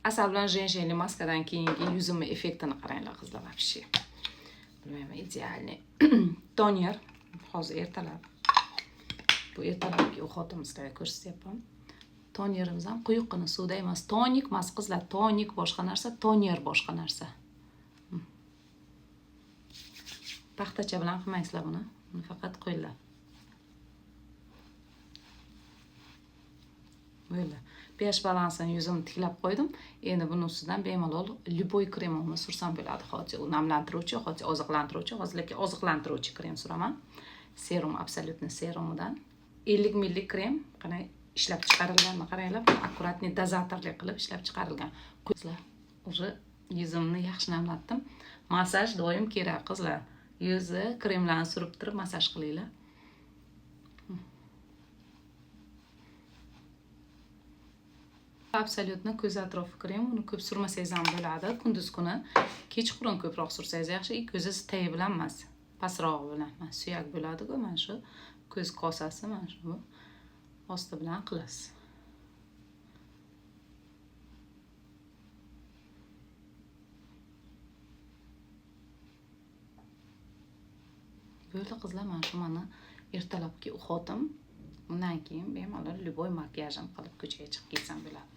Asal bilan jenjenli maskadan keyingi yuzimni effektini qaranglar qizlar, вообще. Bilmayman, idealniy. Toner. Hozir ertalab. Bu ertalabki uxotimizga ko'rsatyapman. Tonerimiz ham quyuqqina suvda emas, tonik emas qizlar, tonik boshqa narsa, toner boshqa narsa. Paxtacha bilan qilmaysizlar buni. Buni faqat qo'yinglar. Böyle. pH balansini yuzimni tiklab qo'ydim. Endi buni ustidan bemalol любой kremimni sursam bo'ladi. Hozir u namlantiruvchi, hozir oziqlantiruvchi, hozirgi oziqlantiruvchi krem suraman. Serum, absolutni serumidan 50 ml krem, qana ishlab chiqarilganini qaranglar. Akkuratni dozatorlik qilib ishlab chiqarilgan. Qizlar, уже yuzimni yaxshi namlatdim. Masaj doim kerak qizlar. Yuzni kremlarni surib turib masaj qilinglar. Absolutni ko'z atrofi krem, uni ko'p surmasangiz ham bo'ladi. Kunduz kuni, kechqurun ko'proq sursangiz yaxshi. Ko'zingiz tayi bilan emas, pastroq bilan. Mana suyak bo'ladi-ku, mana shu ko'z kosasi, mana shu osti bilan qilasiz. Bo'ldi qizlar, mana shu meni ertalabki uxotim. Undan keyin bemalol любой makiyajim qilib ko'chaga chiqib ketsam bo'ladi.